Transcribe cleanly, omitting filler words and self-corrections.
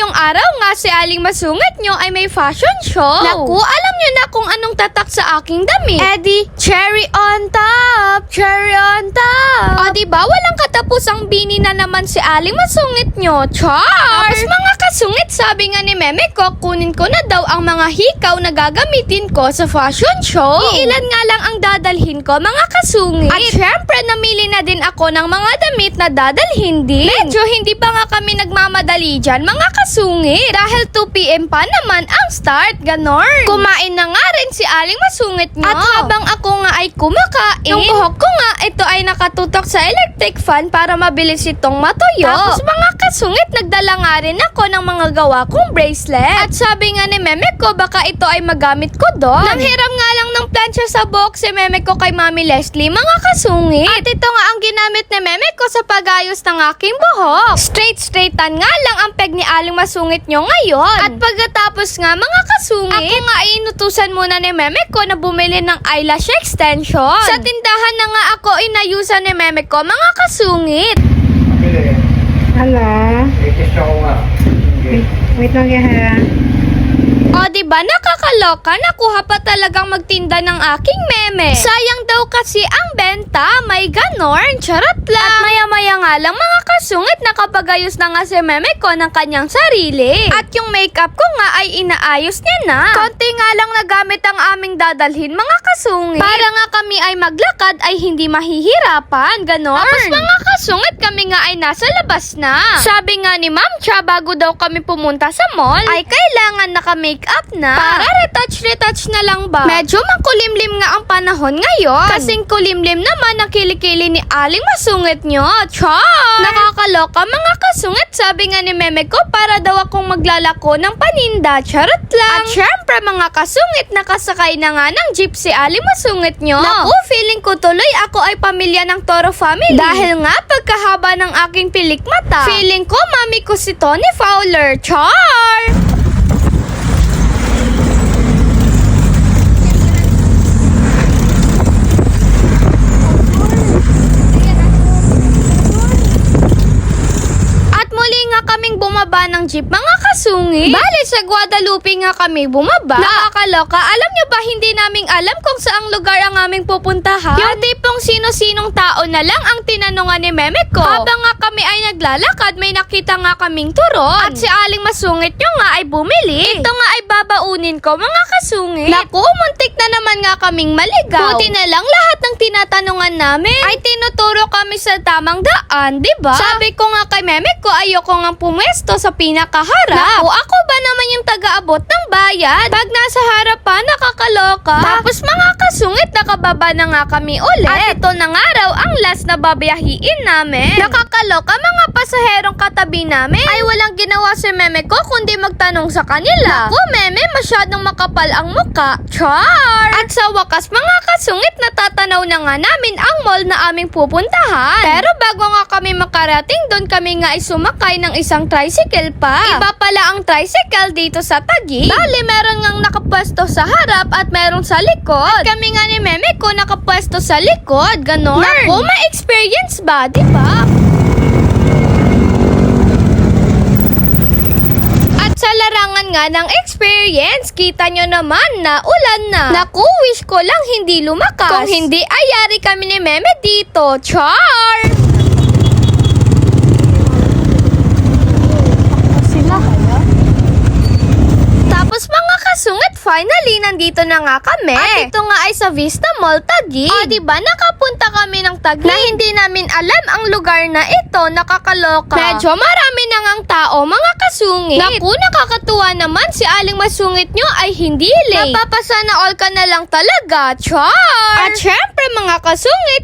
ngayong araw nga si Aling Masungit nyo ay may fashion show. Naku, alam nyo na kung anong tatak sa aking damit. Eddie, cherry on top, cherry on top. O diba, walang katapusang bini na naman si Aling Masungit nyo. Char! Tapos mga kasungit, sabi nga ni Meme ko, kunin ko na daw ang mga hikaw na gagamitin ko sa fashion show. Iilan nga lang ang dadalhin ko, mga kasungit. At syempre, namili na din ako ng mga damit na dadalhin din. Medyo hindi pa nga kami nagmamadali dyan, mga kasungit. Dahil 2 PM pa naman ang start, ganon. Kumain na nga rin si Aling Masungit nyo. At habang ako nga ay kumakain, yung buhok ko nga, ito ay nakatutok sa electric fan para mabilis itong matuyo. Tapos mga kasungit, nagdala nga rin ako ng mga gawa kong bracelet. At sabi nga ni Meme ko, baka ito ay magamit ko doon. Nanghiram nga lang ng plancha sa box si Meme ko kay Mami Leslie, mga kasungit. At ito nga ang ginamit ni Meme ko sa pag-ayos ng aking buhok. Straightan nga lang ang peg ni Aling Masungit nyo ngayon. At pagkatapos nga, mga kasungit, ako nga inutusan muna ni Meme ko na bumili ng eyelash extension. Sa tindahan na nga ako inayusan ni Meme ko, mga kasungit. Pabili. Hala. Ikis ako nga. Wait lang yan ha. O diba, nakakaloka, nakuha pa talagang magtinda ng aking meme. Sayang daw kasi ang benta, may ganon, charot lang. At maya-maya nga lang, mga kasungit, nakapagayos na nga si meme ko ng kanyang sarili. At yung makeup ko nga ay inaayos niya na. Konti nga lang nagamit ang aming dadalhin, mga kasungit. Para nga kami ay maglakad ay hindi mahihirapan, ganon. Tapos mga kasungit, kami nga ay nasa labas na. Sabi nga ni Ma'am Cha, bago daw kami pumunta sa mall, ay kailangan naka-make up na. Para retouch na lang ba? Medyo makulimlim nga ang panahon ngayon. Kasing kulimlim naman ang kilikili ni Aling Masungit nyo. Char! Nakakaloka, mga kasungit. Sabi nga ni Meme ko, para daw akong maglalako ng paninda. Charot lang. At syempre, mga kasungit, nakasakay na nga ng jeep si Aling Masungit nyo. Naku, feeling ko tuloy ako ay pamilya ng Toro family. Dahil nga, pagkahaba ng aking pilik mata, feeling ko mami ko si Tony Fowler. Char! Kaming bumaba ng jeep, mga kasungit. Bale, sa Guadalupe nga kami bumaba. Nakakaloka, alam nyo ba, hindi naming alam kung saang lugar ang aming pupuntahan. Yung tipong sino-sinong tao na lang ang tinanungan ni Meme ko. Habang nga kami ay naglalakad, may nakita nga kaming turon. At si Aling Masungit nyo nga ay bumili. Ito nga ay babaunin ko, mga kasungit. Naku, muntik na naman nga kaming maligaw. Buti na lang lahat ng tinatanungan namin ay tinuturo kami sa tamang daan, diba? Sabi ko nga kay Meme ko, ayoko nga pumwesto sa pinakaharap. Naku, ako ba naman yung taga-abot ng bayad? Pag nasa harapan, nakakaloka. Tapos mga kasungit, nakababa na nga kami ulit. At ito na nga raw ang last na babiyahiin namin. Nakakaloka, mga pasaherong katabi namin ay walang ginawa si Meme ko kundi magtanong sa kanila. Naku, Meme, masyadong makapal ang muka. Char! At sa wakas, mga kasungit, natatanaw na nga namin ang mall na aming pupuntahan. Pero bago nga kami makarating doon, kami nga ay sumakay ng isang tricycle pa. Iba pala ang tricycle dito sa Taguig. Bali, meron ngang nakapwesto sa harap at meron sa likod. At kami nga ni Meme ko nakapwesto sa likod. Ganon. Naku, may experience ba? Diba? At sa larangan nga ng experience, kita nyo naman na ulan na. Naku, wish ko lang hindi lumakas. Kung hindi, ayari kami ni Meme dito. Char! Tapos mga kasungit, finally, nandito na nga kami. At ito nga ay sa Vista Mall, Taguig. O diba, nakapunta kami ng Taguig na hindi namin alam ang lugar na ito, nakakaloka. Medyo marami na ngang tao, mga kasungit. Naku, nakakatuwa naman, si Aling Masungit nyo ay hindi late. Napapasana all ka na lang talaga, char! At syempre mga kasungit,